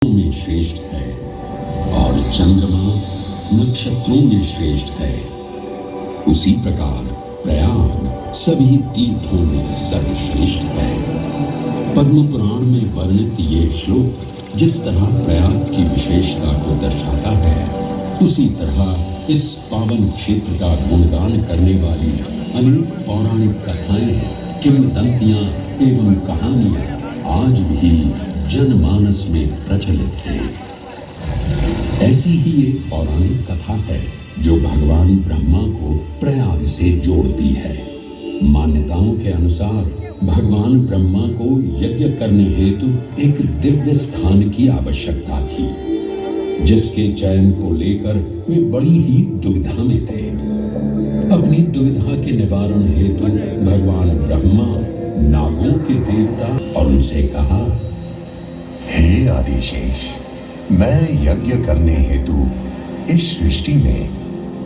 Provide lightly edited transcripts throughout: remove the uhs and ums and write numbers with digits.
में श्रेष्ठ है और चंद्रमा नक्षत्रों में श्रेष्ठ है, उसी प्रकार प्रयाग सभी तीर्थों में सर्वश्रेष्ठ है। पद्म पुराण में वर्णित ये श्लोक जिस तरह प्रयाग की विशेषता को दर्शाता है, उसी तरह इस पावन क्षेत्र का गुणगान करने वाली अनेक पौराणिक कथाएं, किंवदंतियां एवं कहानियां आज भी जनमानस में प्रचलित है। ऐसी ही एक पौराणिक कथा है जो भगवान ब्रह्मा को प्रयाग से जोड़ती है। मान्यताओं के अनुसार भगवान ब्रह्मा को यज्ञ करने हेतु एक दिव्य स्थान की आवश्यकता थी, जिसके चयन को लेकर वे बड़ी ही दुविधा में थे। अपनी दुविधा के निवारण हेतु भगवान ब्रह्मा नागों के देवता और उनसे कहा, हे आदिशेष, मैं यज्ञ करने हेतु इस सृष्टि में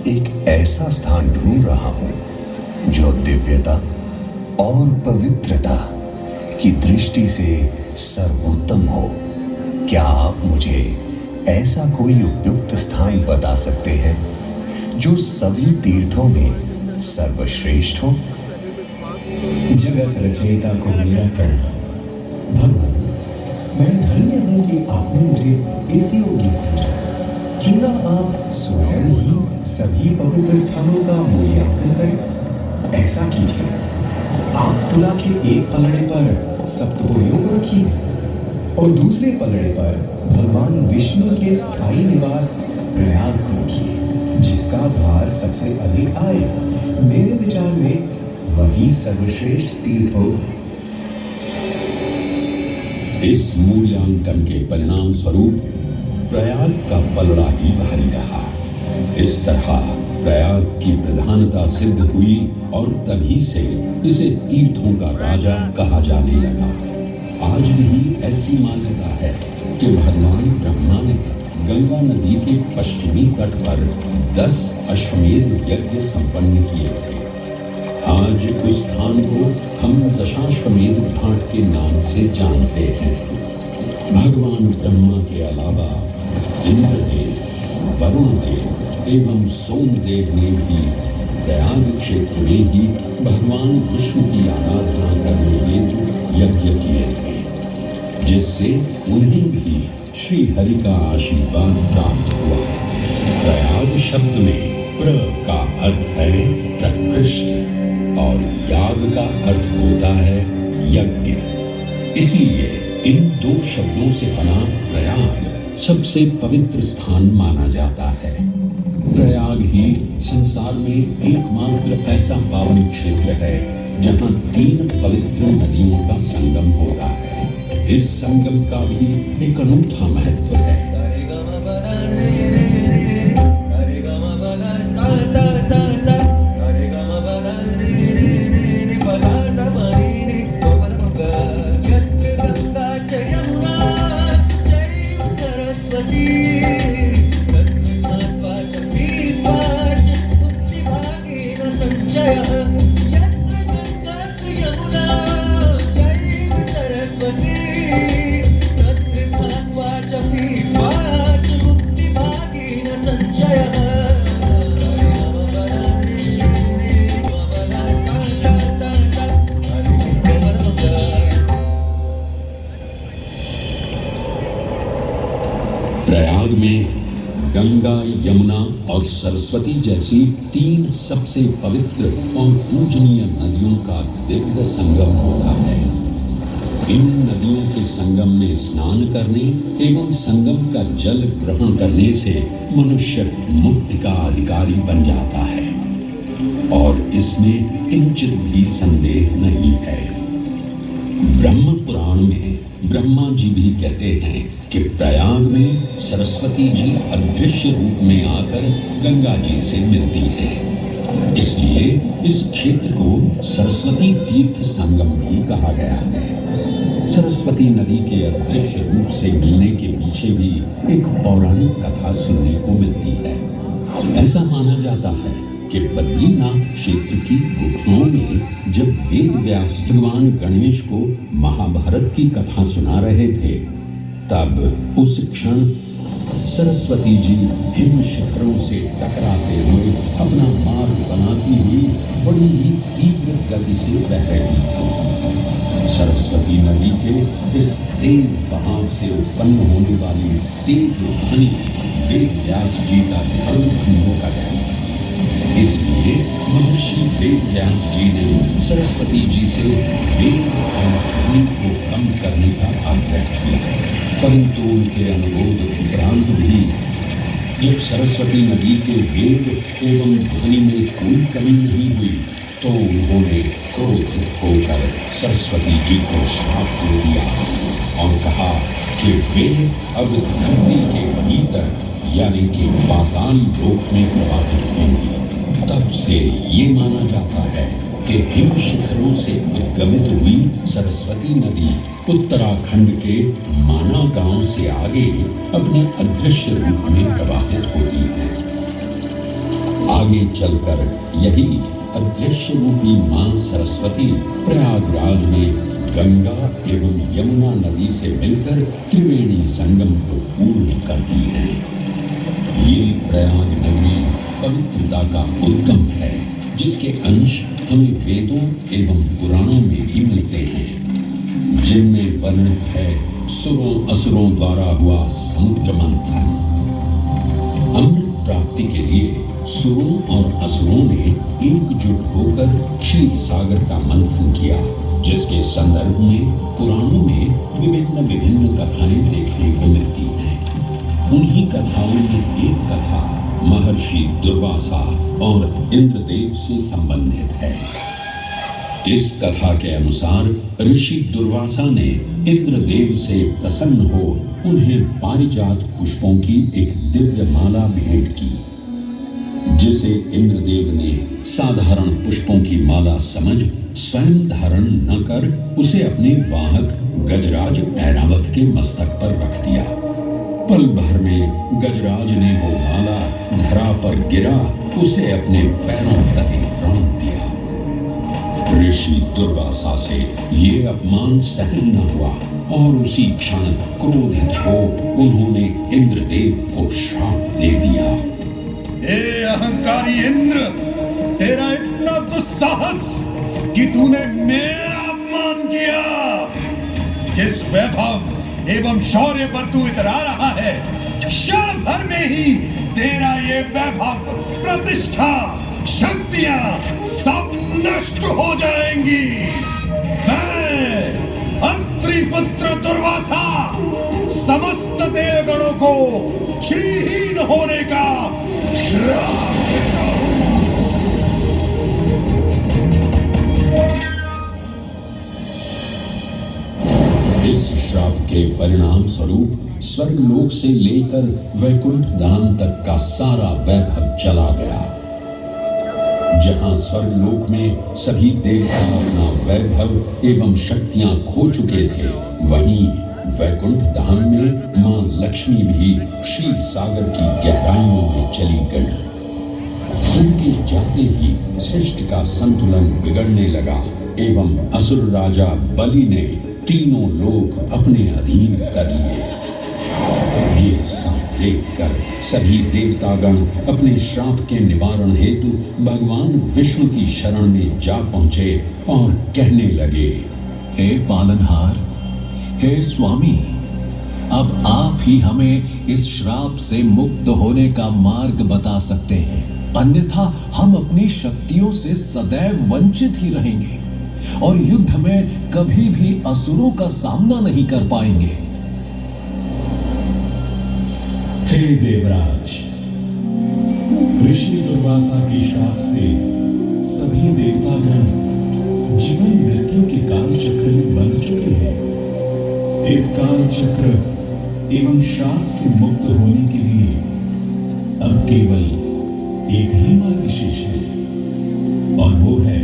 एक ऐसा स्थान ढूंढ रहा हूं जो दिव्यता और पवित्रता की दृष्टि से सर्वोत्तम हो। क्या आप मुझे ऐसा कोई उपयुक्त स्थान बता सकते हैं जो सभी तीर्थों में सर्वश्रेष्ठ हो? जगत रचयिता को मेरा प्रणाम। भगवान, मैं धन्य हूं कि आपने मुझे इस योग्य समझा। क्यों ना आप स्वयं ही सभी पवित्र स्थानों का मूल्यांकन करें। ऐसा कीजिए, आप तुला के एक पलड़े पर सप्तपुरियों को रखिए और दूसरे पलड़े पर भगवान विष्णु के स्थायी निवास प्रयाग को रखिए, जिसका भार सबसे अधिक आए। मेरे विचार में वही सर्वश्रेष्ठ तीर्थ होगा। इस मूल्यांकन के परिणाम स्वरूप प्रयाग का पलड़ा ही भारी रहा। इस तरह प्रयाग की प्रधानता सिद्ध हुई और तभी से इसे तीर्थों का राजा कहा जाने लगा। आज भी ऐसी मान्यता है कि भगवान ब्रह्मा ने गंगा नदी के पश्चिमी तट पर 10 अश्वमेध यज्ञ संपन्न किए थे। आज उस स्थान को हम दशाश्वमेध घाट के नाम से जानते हैं। भगवान ब्रह्मा के अलावा इंद्रदेव, वरुण देव एवं सोमदेव ने भी प्रयाग क्षेत्र में ही भगवान विष्णु की आराधना करने हेतु यज्ञ किए थे, जिससे उन्हें भी श्री हरि का आशीर्वाद प्राप्त हुआ। प्रयाग शब्द में प्र का अर्थ है प्रकृष्ट और याग का अर्थ होता है यज्ञ। इसलिए इन दो शब्दों से बना प्रयाग सबसे पवित्र स्थान माना जाता है। प्रयाग ही संसार में एकमात्र ऐसा पावन क्षेत्र है जहां 3 पवित्र नदियों का संगम होता है। इस संगम का भी एक अनूठा महत्व है। प्रयाग में गंगा, यमुना और सरस्वती जैसी 3 सबसे पवित्र और पूजनीय नदियों का दिव्य संगम होता है। इन नदियों के संगम में स्नान करने एवं संगम का जल ग्रहण करने से मनुष्य मुक्ति का अधिकारी बन जाता है और इसमें किंचित भी संदेह नहीं है। ब्रह्म पुराण में ब्रह्मा जी भी कहते हैं कि प्रयाग में सरस्वती जी अदृश्य रूप में आकर गंगा जी से मिलती हैं। इसलिए इस क्षेत्र को सरस्वती तीर्थ संगम भी कहा गया है। सरस्वती नदी के अदृश्य रूप से मिलने के पीछे भी एक पौराणिक कथा सुनने को मिलती है। ऐसा माना जाता है कि बद्रीनाथ क्षेत्र की गुफाओं में जब वेद व्यास भगवान गणेश को महाभारत की कथा सुना रहे थे, तब उस क्षण सरस्वती जी हिम शिखरों से टकराते हुए अपना मार्ग बनाती हुई बड़ी ही तीव्र गति से बह रही थी। सरस्वती नदी के इस तेज बहाव से उत्पन्न होने वाली तेज ध्वनि वेद व्यास जी का ध्यान भंग कर गई। इसलिए महर्षि वेद व्यास जी ने सरस्वती जी से वेद और ध्वनि को कम करने का आग्रह किया, परंतु उनके अनुरोध उपरांत भी जब सरस्वती नदी के वेद एवं ध्वनि में कोई कमी नहीं हुई तो उन्होंने क्रोधित होकर सरस्वती जी को श्राप दे दिया और कहा कि वे अब धरती के भीतर यानी कि पाताल लोक में प्रवाहित होंगी। तब से ये माना जाता है कि हिम शिखरों से उद्गमित हुई सरस्वती नदी उत्तराखंड के माना गांव से आगे अपने अदृश्य रूप में प्रवाहित होती है। आगे चलकर यही अदृश्य रूपी मां सरस्वती प्रयागराज में गंगा एवं यमुना नदी से मिलकर त्रिवेणी संगम को पूर्ण करती है। ये प्रयाग नगरी पवित्रता का उद्गम है, जिसके अंश हमें वेदों एवं पुराणों में भी मिलते हैं, जिनमें वर्णित है सुरों असुरों द्वारा हुआ समुद्र मंथन। अमृत प्राप्ति के लिए सुरों और असुरों ने एकजुट होकर क्षीर सागर का मंथन किया, जिसके संदर्भ में पुराणों में विभिन्न कथाएं देखने को मिलती हैं। उन्हीं कथाओं में एक कथा महर्षि दुर्वासा और इंद्रदेव से संबंधित है। इस कथा के अनुसार ऋषि दुर्वासा ने इंद्रदेव से प्रसन्न हो उन्हें पारिजात पुष्पों की एक दिव्य माला भेंट की, जिसे इंद्रदेव ने साधारण पुष्पों की माला समझ स्वयं धारण न कर उसे अपने वाहक गजराज ऐरावत के मस्तक पर रख दिया। पल भर में गजराज ने वो माला धरा पर गिरा उसे अपने पैरों तले रौंद दिया। ऋषि दुर्वासा से ये अपमान सहन न हुआ और उसी क्षण क्रोधित हो उन्होंने इंद्रदेव को श्राप दे दिया। ए अहंकारी इंद्र, तेरा इतना दुस्साहस कि तूने मेरा अपमान किया। जिस वैभव एवं शौर्य पर तू इतरा रहा है, क्षण भर में ही तेरा ये वैभव, प्रतिष्ठा, शक्तियां सब नष्ट हो जाएंगी। मैं अत्रि पुत्र दुर्वासा समस्त देवगणों को श्रीहीन होने का श्राप देता हूं। इस श्राप के परिणाम स्वरूप स्वर्गलोक से लेकर वैकुंठ धाम तक का सारा वैभव चला गया। जहां स्वर्गलोक में सभी देवता अपना वैभव एवं शक्तियां खो चुके थे, वहीं वैकुंठ धाम में मां लक्ष्मी भी क्षीर सागर की गहराइयों में चली गई। उनके जाते ही सृष्टि का संतुलन बिगड़ने लगा एवं असुर राजा बलि ने तीनों लोक अपने अधीन कर लिए। ये सब देखकर सभी देवतागण अपने श्राप के निवारण हेतु भगवान विष्णु की शरण में जा पहुंचे और कहने लगे, हे पालनहार, हे स्वामी, अब आप ही हमें इस श्राप से मुक्त होने का मार्ग बता सकते हैं, अन्यथा हम अपनी शक्तियों से सदैव वंचित ही रहेंगे और युद्ध में कभी भी असुरों का सामना नहीं कर पाएंगे। हे देवराज, ऋषि दुर्वासा के श्राप से सभी देवतागण जीवन मृत्यु के काल चक्र में बंध चुके हैं। इस काल चक्र एवं श्राप से मुक्त होने के लिए अब केवल एक ही मार्ग शेष है और वो है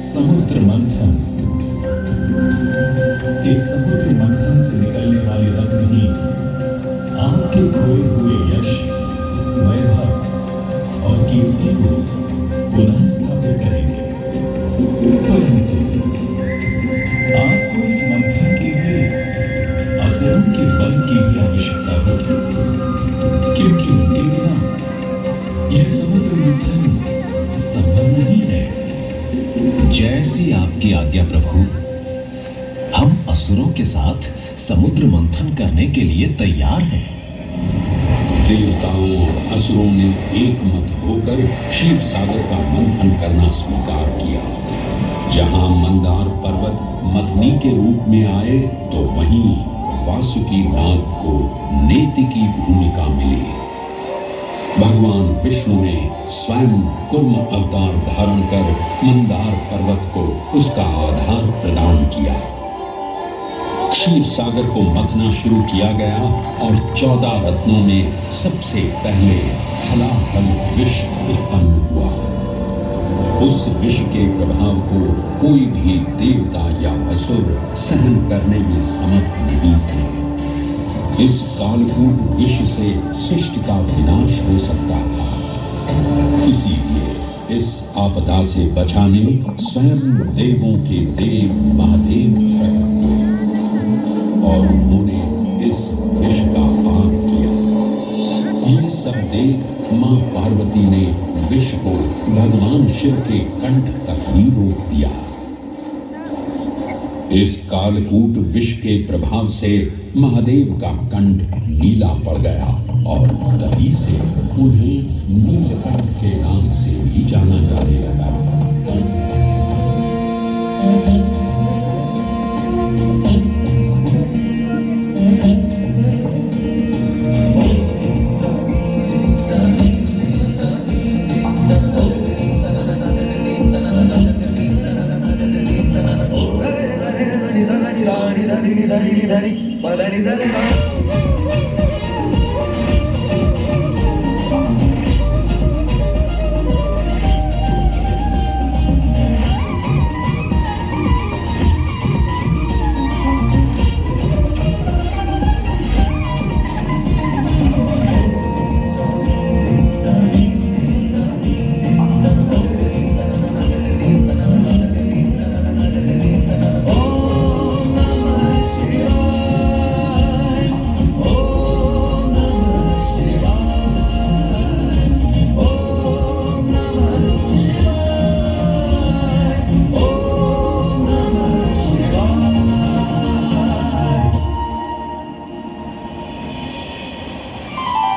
समुद्र मंथन। इस समुद्र मंथन से निकलने वाले रत्न ही आपके खोए हुए यश, वैभव और कीर्ति को पुनः स्थापित करेंगे। परंतु आपको इस मंथन के लिए असुरों के जैसी आपकी आज्ञा प्रभु। हम असुरों के साथ समुद्र मंथन करने के लिए तैयार हैं। देवताओं और असुरों ने एक मत होकर क्षीर सागर का मंथन करना स्वीकार किया। जहां मंदार पर्वत मथनी के रूप में आए तो वहीं वासुकी नाग को नेति की भूमिका मिली। भगवान विष्णु ने स्वयं कुर्म अवतार धारण कर मंदार पर्वत को उसका आधार प्रदान किया। क्षीर सागर को मथना शुरू किया गया और 14 रत्नों में सबसे पहले हलाहल विष उत्पन्न हुआ। उस विष के प्रभाव को कोई भी देवता या असुर सहन करने में समर्थ नहीं थे। इस कालकूट विष से सृष्टि का विनाश हो सकता था। इसीलिए इस आपदा से बचाने स्वयं देवों के देव महादेव प्रकट हुए और उन्होंने इस विष का पान किया। ये सब देख मां पार्वती ने विष को भगवान शिव के कंठ तक ही रोक दिया। इस कालकूट विष के प्रभाव से महादेव का कंठ नीला पड़ गया और तभी से उन्हें नीलकंठ के नाम से भी जाना जाने लगा।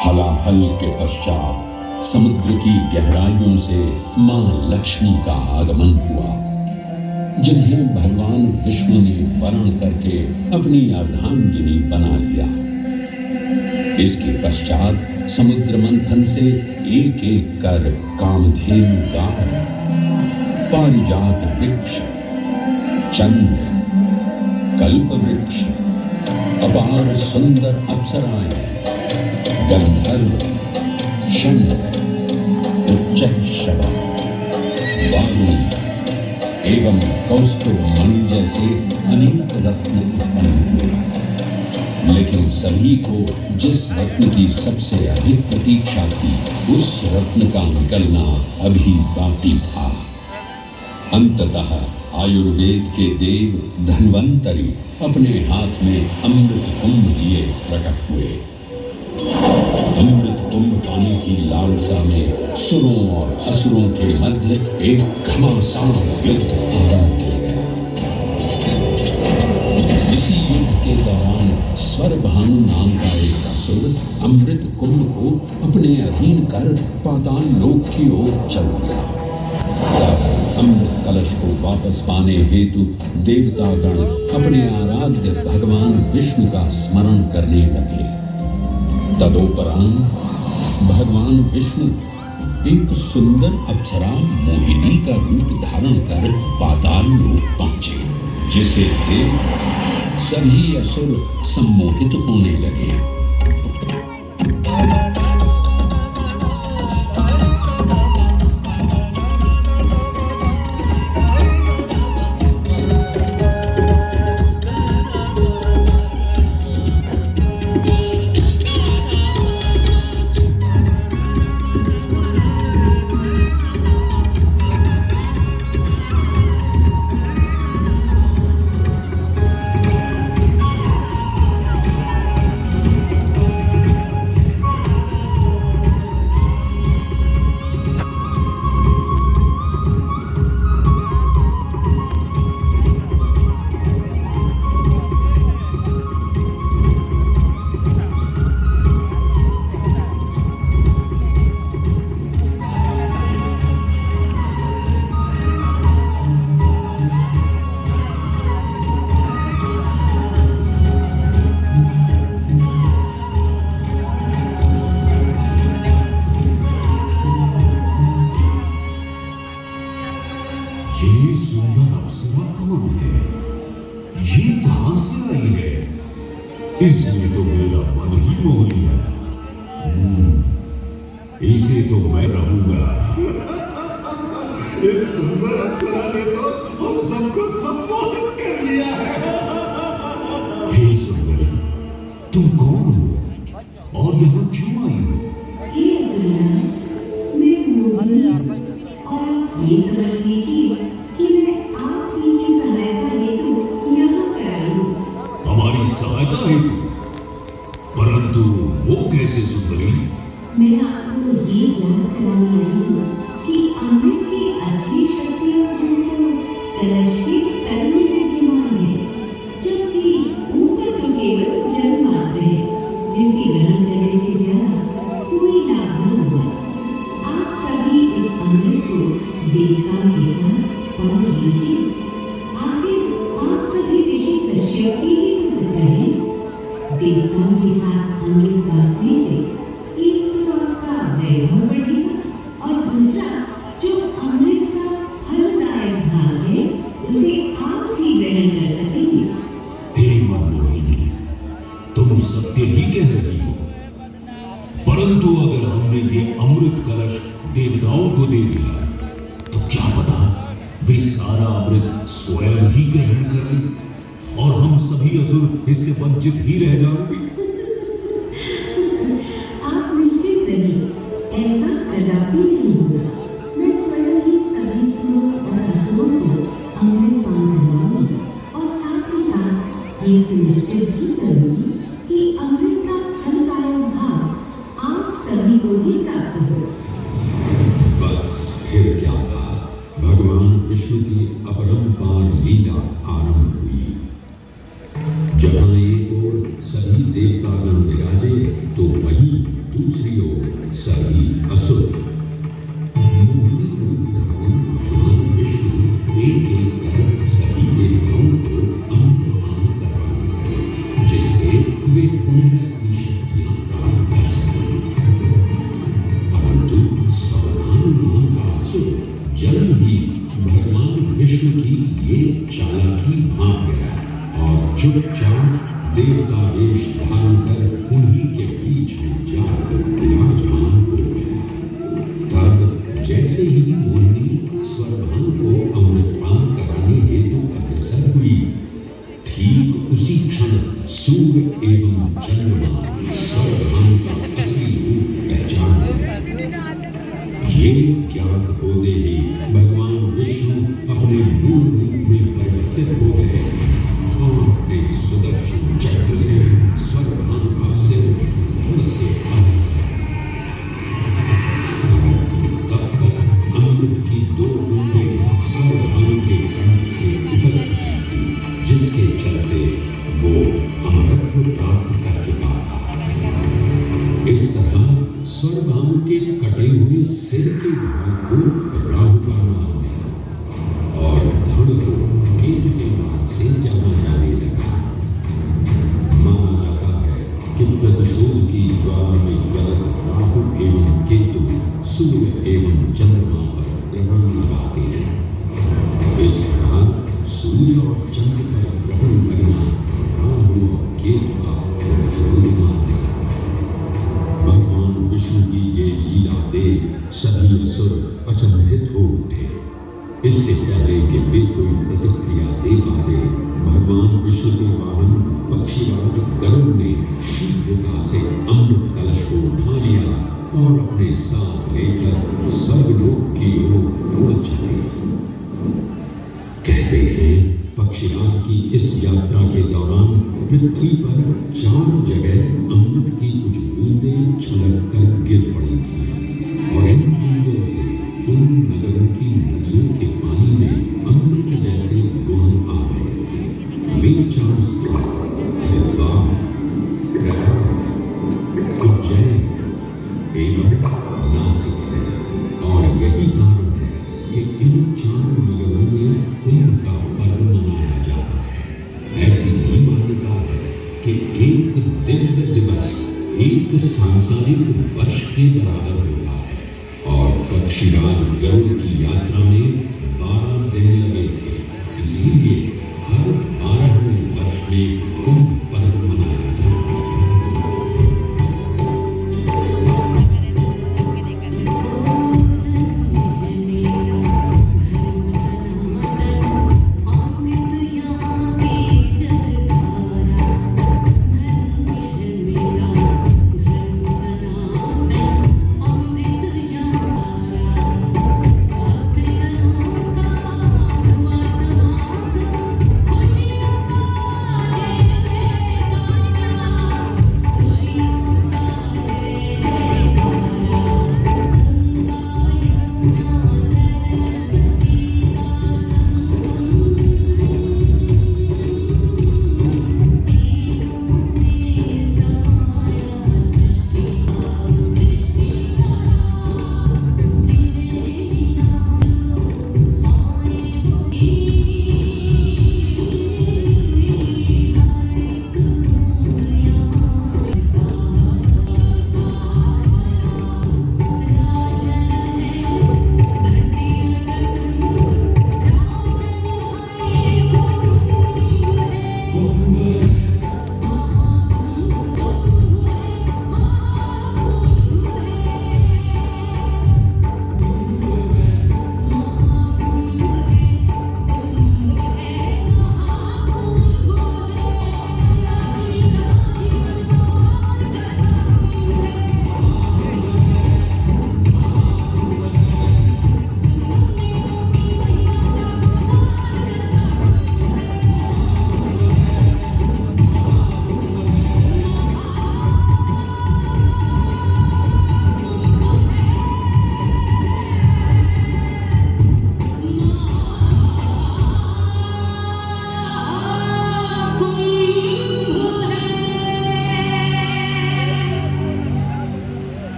हलाहल के पश्चात समुद्र की गहराइयों से मां लक्ष्मी का आगमन हुआ, जिन्हें भगवान विष्णु ने वरण करके अपनी अर्धांगिनी बना लिया। इसके पश्चात समुद्र मंथन से एक एक कर कामधेनु गाय, पारिजात वृक्ष, चंद्र, कल्प वृक्ष, अपार सुंदर अप्सराएं, गंधर्व, शंख, उच्चैःषवा, वारुणी एवं कौस्तुभ मणि जैसे अनेक रत्न उत्पन्न हुए। लेकिन सभी को जिस रत्न की सबसे अधिक प्रतीक्षा थी, उस रत्न का निकलना अभी बाकी था। अंततः आयुर्वेद के देव धन्वंतरी अपने हाथ में अमृत कुंभ लिए प्रकट हुए। अमृत कुंभ पाने की लालसा में सुरों और असुरों के मध्य एक घमासान युद्ध आरंभ हो गया। इसी युद्ध के दौरान स्वरभानु नाम का एक असुर अमृत कुंभ को अपने अधीन कर पाताल लोक की ओर चल दिया। तब अमृत कलश को वापस पाने हेतु देवतागण अपने आराध्य भगवान विष्णु का स्मरण करने लगे। तदोपरांत भगवान विष्णु एक सुंदर अप्सरा मोहिनी का रूप धारण कर पाताल लोक पहुंचे, जिसे देख सभी असुर सम्मोहित होने लगे। तो मैं रहूंगा। इस सुंदर अप्सरा ने तो हम सबको सम्मोहित कर लिया है। हे सुंदरी, तुम कौन हो और यहाँ क्यों आई हो? हे असुरराज, मैं मोहिनी हूँ और आप ये समझ लीजिए कि मैं आपकी की सहायता हेतु यहाँ पर आई हूँ। हमारी सहायता हेतु? परंतु वो कैसे सुंदरी? मैं आपको ये याद कराने आई हूँ कि अमृत की असली शक्ति और गुण तो कलश के तल में विद्यमान है, जबकि ऊपर तो केवल जल मात्र है, जिसके ग्रहण करने से ज्यादा कोई लाभ न होगा। आप सभी इस अमृत को वेदिका के साथ पान लीजिए। आखिर आप सभी ऋषि कश्यप के ही तो पुत्र हैं। वेदिकाओं के साथ अमृत बांटने से एक तो आपका वैभव बढ़ेगा और दूसरा जो अमृत का फलदायक भाग है उसे आप भी ग्रहण कर सकेंगे। हे मनमोहिनी, तुम सत्य ही कह रही हो, परंतु अगर हमने ये अमृत कलश देवताओं को दे दिया तो क्या पता वे सारा अमृत स्वयं ही ग्रहण करें और हम सभी असुर इससे वंचित ही रह जाएं। आप निश्चित रहिए, ऐसा कदापि नहीं होगा। मैं स्वयं ही सभी सुरों और असुरों को अमृत पान करवाऊंगी और साथ ही साथ ये सुनिश्चित भी करूंगी कि अमृत का फलदायक भाग आप सभी को ही प्राप्त हो। बस फिर क्या था, भगवान विष्णु की अपरंपार लीला आरंभ हुई। जहां एक ओर सभी देवतागण विराजे तो वहीं दूसरी ओर सभी असुर। मोहिनी रूप धारण भगवान विष्णु एक एक कर सभी देवताओं को अमृत पान करवाएंगे, जिससे वे पुनः अपनी शक्तियां प्राप्त कर सकें। परंतु सावधान नाम का असुर जल्द ही भगवान विष्णु की ये चालाकी भांप गया और चुपचाप देवता वेश धारण कर उन्हीं के बीच में जाकर विराजमान हो गया। तब जैसे ही मोहिनी स्वरभान को अमृतपान कराने हेतु अग्रसर हुई, ठीक उसी क्षण सूर्य एवं चंद्रमा स्वरभान का असली रूप पहचान गए। ये ज्ञात होते ही भगवान विष्णु अपने मूल रूप में परिवर्तित हो गए और अपने सुदर्शन चक्र से स्वरभान का सिर धड़ से काट दिया। तब तक अमृत की दो बूंदें स्वरभान के कंठ से उतर चुकी थी, जिसके चलते वो अमरत्व प्राप्त कर चुका था। इस तरह स्वरभान के कटे हुए सिर के भाग को राहु का नाम मिला और धड़ को केतु के नाम से जाना जाने लगा। माना जाता है कि प्रतिशोध की ज्वाला में ज्वलित राहु एवं केतु सूर्य एवं चंद्रमा पर ग्रहण लगाते हैं। इस तरह सूर्य और चंद्र पर ग्रहण लगना राहु और केतु का प्रतिशोध माना जाता है। भगवान विष्णु की ये लीला देख सभी असुर अचंभित हो उठे। इससे पहले कि वे कोई प्रतिक्रिया दे पाते, भगवान विष्णु के वाहन पक्षीराज गरुड़ ने शीघ्रता से अमृत कलश को उठा लिया और अपने साथ लेकर स्वर्गलोक की ओर उड़ चले। कहते हैं पक्षीराज की इस यात्रा के दौरान पृथ्वी पर 4 जगह अमृत की कुछ बूंदें छलक कर गिर पड़ी थी और इन बूंदों से उन नगरों की नदियों के पानी में अमृत जैसे गुण आ गए। वे 4 स्थान हरिद्वार, प्रयाग, उज्जैन एवं नासिक है और यही कारण है कि इन 4 नगरों में कुंभ का पर्व मनाया जाता है। ऐसी भी मान्यता है कि एक दिव्य दिवस एक सांसारिक वर्ष के बराबर होता है और पक्षीराज गरुड़ की यात्रा में 12 दिन लगे थे। इसीलिए हर 12वें वर्ष में कुंभ पर्व मनाया जाता है।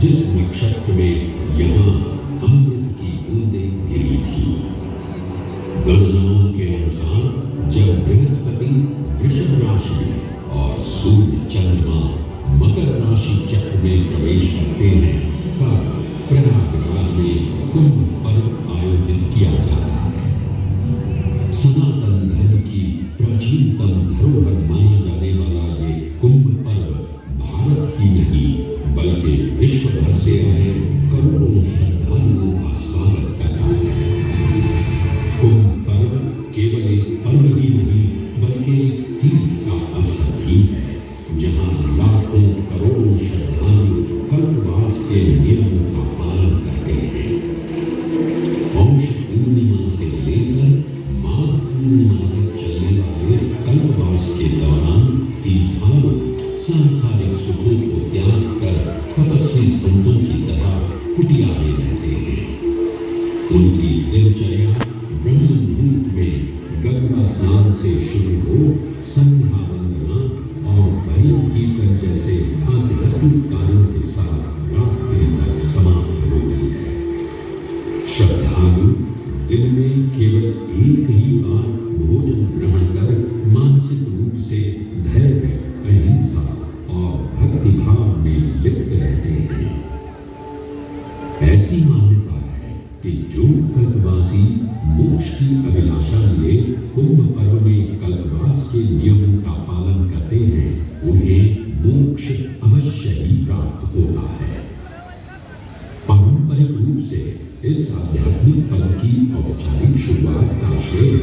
जिस नक्षत्र में यहाँ अमृत की बूंदें गिरी थी। गणनाओं के अनुसार जब बृहस्पति वृषभ राशि में और सूर्य चंद्रमा मकर राशि चक्र में प्रवेश करते हैं, तब प्रयागराज में कुंभ पर्व आयोजित किया जाता है। सनातन धर्म की प्राचीनतम धरोहर माना जाने वाला ये कुंभ पर्व भारत ही नहीं बल्कि विश्व भर से आए करोड़ों श्रद्धालुओं का स्वागत करता है। कुंभ पर्व केवल एक पर्व ही नहीं बल्कि एक तीर्थ का अवसर भी है, जहाँ लाखों करोड़ों श्रद्धालु कल्पवास के नियमों का पालन करते हैं। पौष पूर्णिमा से लेकर माघ पूर्णिमा तक चलने वाले कल्पवास के दौरान तीर्थालु सांसारिक सुखों को त्याग कर तपस्वी संतों की तरह कुटिया में रहते हैं। उनकी दिनचर्या ब्रह्म मुहूर्त में गंगा स्नान से शुरू हो संध्या वंदना और भजन कीर्तन जैसे आध्यात्मिक कार्यों के साथ रात्रि तक समाप्त होती है। श्रद्धालु दिन में केवल एक ही बार भोजन ग्रहण कर मानसिक रूप से धैर्य, अहिंसा और भक्तिभाव में लिप्त रहते हैं। ऐसी मान्यता है कि जो कल्पवासी मोक्ष की अभिलाषा लिए कुंभ पर्व में कल्पवास के नियमों का पालन करते हैं, उन्हें मोक्ष अवश्य ही प्राप्त होता है। पारंपरिक रूप से इस आध्यात्मिक पर्व की औपचारिक शुरुआत का श्रेय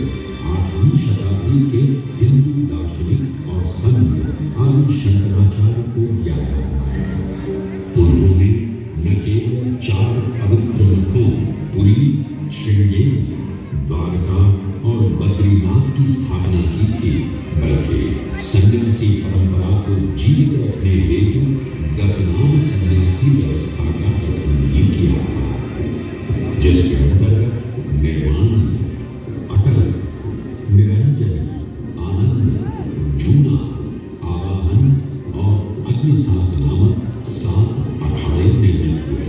8वीं शताब्दी के हिंदू दार्शनिक और संत आदि शंकराचार्य को दिया जाता है। उन्होंने न केवल 4 पवित्र मठों पुरी, श्रृंगेरी, द्वारका और बद्रीनाथ की स्थापना की थी, बल्कि सन्यासी परंपरा को जीवित रखने हेतु 10 नाम सन्यासी व्यवस्था का गठन भी किया, जिसके अंतर्गत निर्वाण, अटल, निरंजन, आनंद, जूना, आवाहन और अग्निसात नामक 7 अखाड़े निर्मित हुए।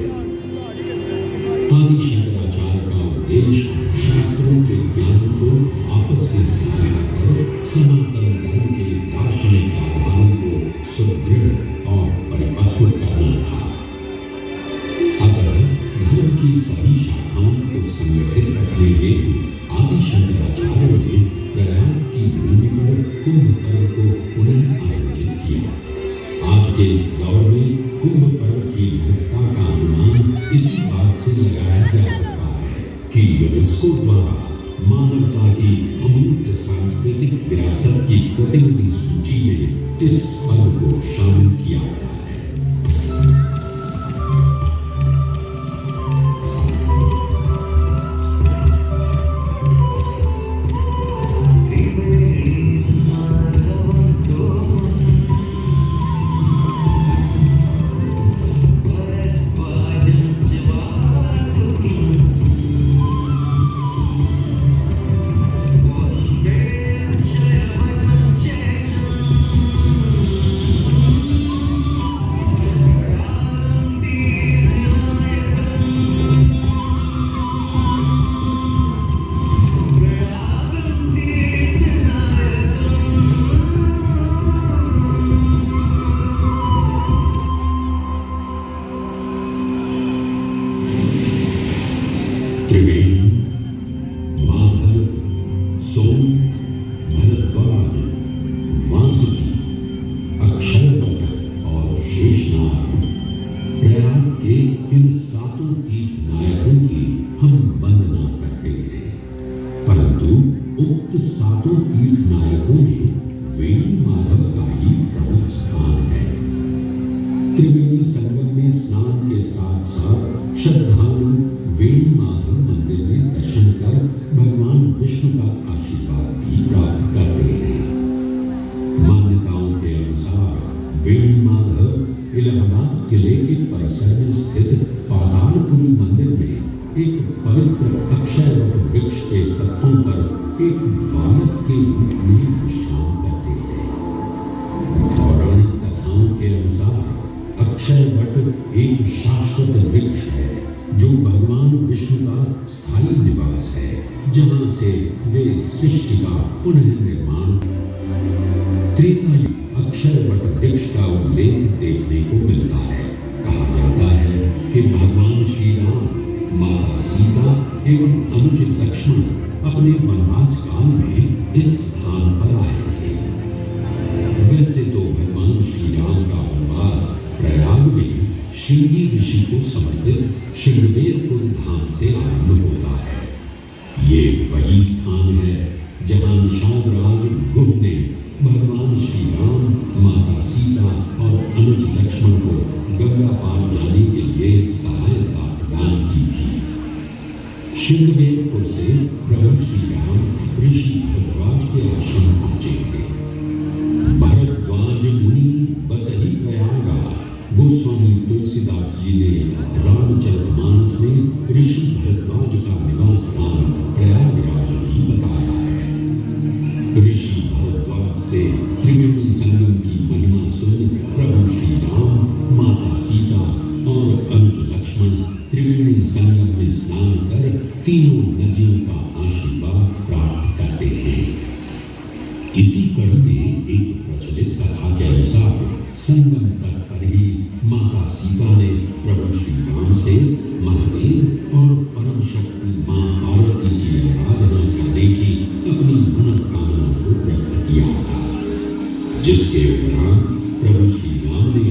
आदि शंकराचार्य का उद्देश्य शास्त्रों के ज्ञान को आपस में साझा कर सनातन धर्म के दार्शनिक आधारों को सुदृढ़ और परिपक्व करना था। अगर धर्म की सभी शाखाओं को संगठित रखने हेतु आदि शंकराचार्य ने प्रयाग की भूमि पर कुंभ पर्व को पुनः आयोजित किया। आज के इस दौर में कुंभ पर्व की महत्ता का अनुमान इसी बात से लगाया जा सकता है कि यूनेस्को द्वारा मानवता की अमूल्य सांस्कृतिक विरासत की प्रतिनिधि सूची में इस पर्व को शामिल किया गया है। त्रिवेणी, माधव, सोम, भरद्वाज, वासुकी, अक्षयवट और शेषनाग, प्रयाग के इन 7 तीर्थ नायकों की हम वंदना करते हैं। परंतु उक्त 7 तीर्थ नायकों में वेणी माधव का ही प्रमुख स्थान है। त्रिवेणी संगम में स्नान के साथ साथ श्रद्धालु वेणी माधव मंदिर में दर्शन कर भगवान विष्णु का आशीर्वाद भी प्राप्त करते हैं। मान्यताओं के अनुसार वेणी माधव इलाहाबाद किले के परिसर में स्थित पातालपुरी मंदिर में एक पवित्र अक्षयवट वृक्ष के पत्तों पर एक बालक के रूप में विश्राम करते हैं। पौराणिक कथाओं के अनुसार अक्षयवट एक शासक शाश्वत वृक्ष है जो भगवान विष्णु का स्थायी निवास है, जहां से वे सृष्टि का पुनर्निर्माण। त्रेता युग अक्षरवट वृक्ष का उल्लेख देखने को मिलता है। कहा जाता है कि भगवान श्री राम, माता सीता एवं अनुज लक्ष्मण अपने वनवास काल में इस स्थान पर आए थे। वैसे तो भगवान श्री राम का वनवास प्रयाग में श्रृंगी ऋषि को समर्पित श्रृंगवेरपुर धाम से आरंभ होता है। ये वही स्थान है जहां निषाद राज गुह ने भगवान श्री राम, माता सीता और अनुज लक्ष्मण को गंगा पार जाने के लिए सहायता प्रदान की थी। श्रृंगवेरपुर से प्रभु श्री राम ऋषि भरद्वाज के आश्रम पहुंचे थे। भरद्वाज मुनि बसहि प्रयागा, गोस्वामी तुलसीदास जी ने रामचरितमानस में ऋषि भरद्वाज का निवास स्थान प्रयागराज ही बताया है। ऋषि भरद्वाज से त्रिवेणी संगम की महिमा सुन प्रभु श्री राम, माता सीता और अनुज लक्ष्मण त्रिवेणी संगम में स्नान कर तीनों नदियों का आशीर्वाद प्राप्त करते हैं। इसी कड़ी में एक प्रचलित कथा के अनुसार संगम तट पर ही माता सीता ने प्रभु श्री राम से महादेव और परम शक्ति मां पार्वती की आराधना करने की अपनी मनोकामना को व्यक्त किया था, जिसके उपरांत प्रभु श्री राम ने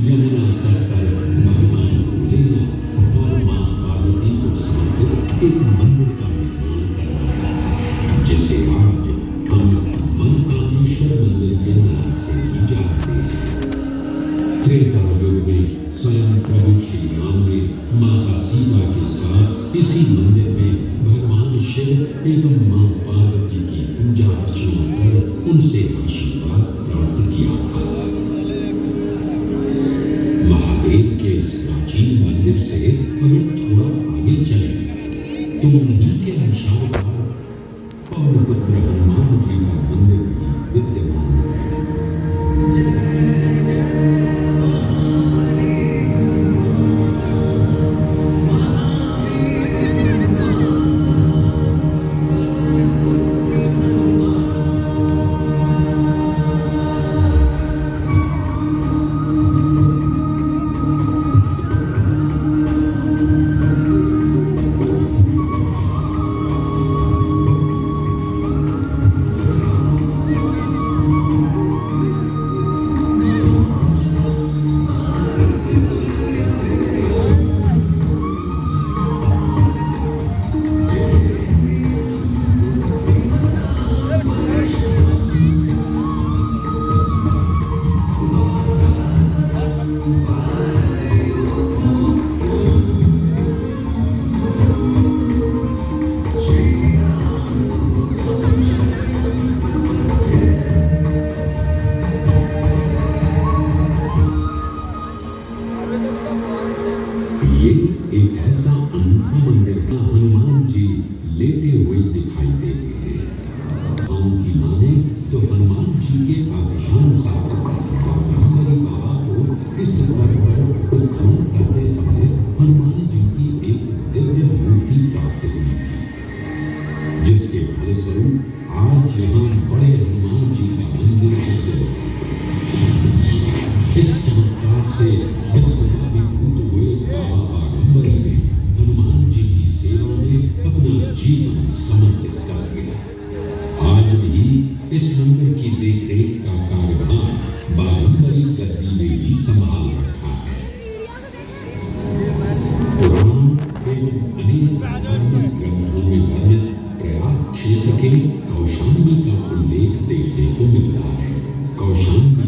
यमुना तट पर भगवान भोलेनाथ और मां पार्वती को समर्पित एक मंदिर का निर्माण करवाया था, जिसे आज हम मनकामेश्वर मंदिर के नाम से ही जानते हैं। त्रेता युग में स्वयं प्रभु श्री राम ने माता सीता के साथ इसी मंदिर में भगवान शिव एवं मां पार्वती की पूजा अर्चना कर उनसे आशीर्वाद प्राप्त किया था। महादेव के इस प्राचीन मंदिर से अगर थोड़ा आगे चले तो उन्हीं के अनुसार पौरपुत्र हनुमान जी का मंदिर भी विद्यमान है। ये एक ऐसा अनूठा मंदिर है, हनुमान जी लेटे हुए दिखाई देते हैं। गाँव की माने तो हनुमान जी के आदेशानुसार हनुमान बाबा को इस तट पर उत्खनन करते समय हनुमान जी की एक दिव्य मूर्ति प्राप्त हुई थी, जिसके फलस्वरूप आज यहाँ बड़े हनुमान जी का मंदिर है। इस चमत्कार से विस्मयाभिभूत हुए बाबा बागंबरी ने हनुमान जी की सेवा में अपना जीवन समर्पित कर दिया। आज भी इस मंदिर की देखरेख का कार्यभार बागंबरी गद्दी ने ही संभाल रखा है। पुराण एवं अनेक धार्मिक ग्रंथों में वर्णित प्रयाग क्षेत्र के कौशाम्बी का उल्लेख देखने को मिलता है। कौशाम्बी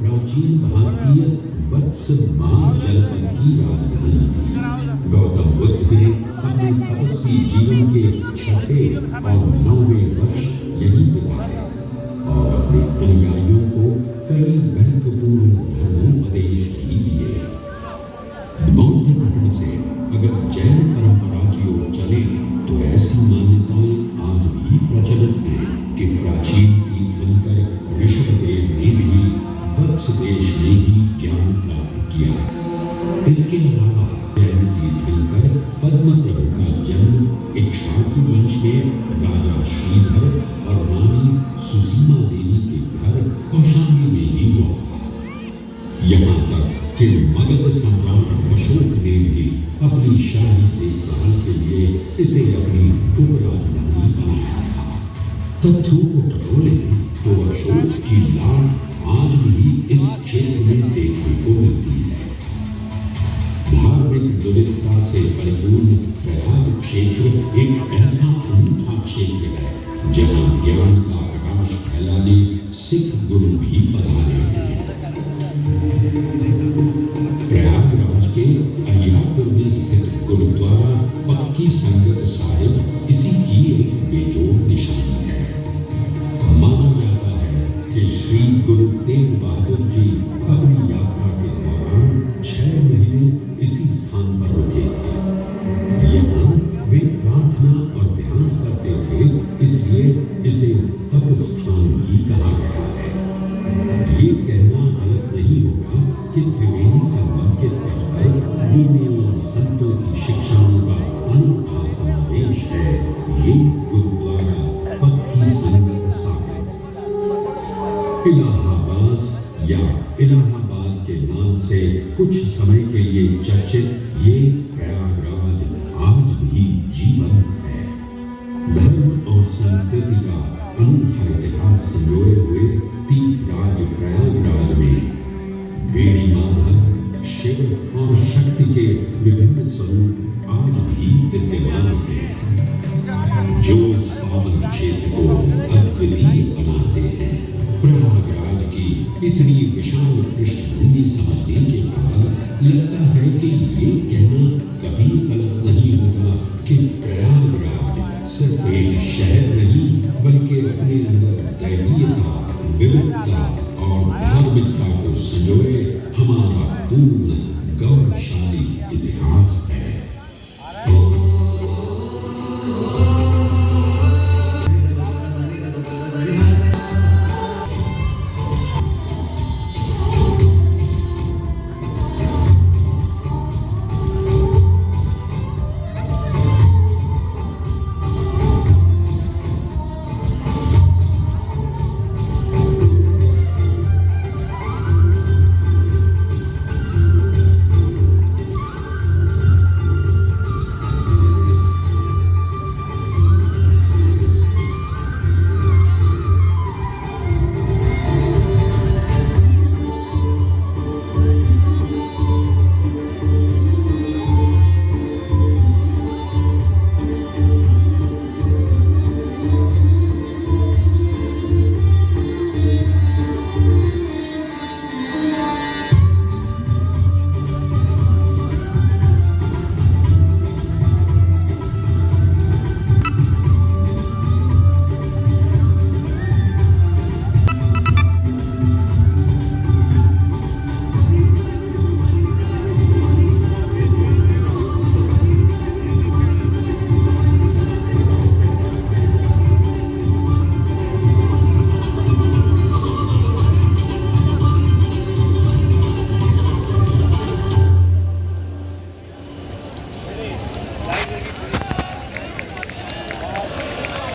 प्राचीन भारतीय वत्स मार जनपद की राजधानी थी। गौतम बुद्ध ने अपने तपस्वी जीवन के 6वें और 9वें वर्ष यहीं बिताए और अपने अनुयायियों को कई महत्वपूर्ण धर्मोपदेश भी दिए। बौद्ध धर्म से अगर जैन परंपरा की ओर चले तो ऐसी मान्यताएं आज भी प्रचलित हैं कि प्राचीन तीर्थंकर ऋषभदेव ने भी वत्स देश में ही ज्ञान प्राप्त किया। इसके अलावा इसे अपनी उपराजधानी बनाया था। तथ्यों को टटोले तो अशोक की लाट आज भी इस क्षेत्र में देखने को मिलती है। धार्मिक विविधता से परिपूर्ण प्रयाग क्षेत्र एक ऐसा अनूठा क्षेत्र है जहां ज्ञान का प्रकाश फैलाने सिख गुरु भी पधारे हैं। प्रयागराज के अहियापुर में स्थित गुरुद्वारा पक्की संगत साहिब इसी की एक बेजोड़ निशानी है। माना जाता है कि श्री गुरु तेग बहादुर जी अपनी यात्रा के दौरान 6 महीने इसी स्थान पर रुके थे। यहाँ वे प्रार्थना और ध्यान करते थे, इसलिए इसे तप स्थान भी कहा गया है। ये कहना गलत नहीं होगा कि त्रिवेणी संगम के तट पर मुनियों और संतों की शिक्षाओं का अनोखा समावेश है। ये गुरुद्वारा पक्की संगत साहिब इलाहाबाद या इलाहाबाद के नाम से कुछ समय के लिए चर्चित ये प्रयागराज आज भी जीवंत है। धर्म और संस्कृति का अनूठा इतिहास संजोए हुए तीर्थराज प्रयागराज में वेणी माधव, शिव और शक्ति के विभिन्न स्वरूप आज भी विद्यमान हैं, जो इस पावन क्षेत्र को अद्वितीय बनाते हैं। प्रयागराज की इतनी विशाल पृष्ठभूमि समझने के बाद लगता है कि ये कहना कभी गलत नहीं होगा कि प्रयागराज सिर्फ एक शहर नहीं बल्कि अपने अंदर दैवीयता, विविधता और धार्मिकता को संजोए हमारा पूर्ण गौरवशाली इतिहास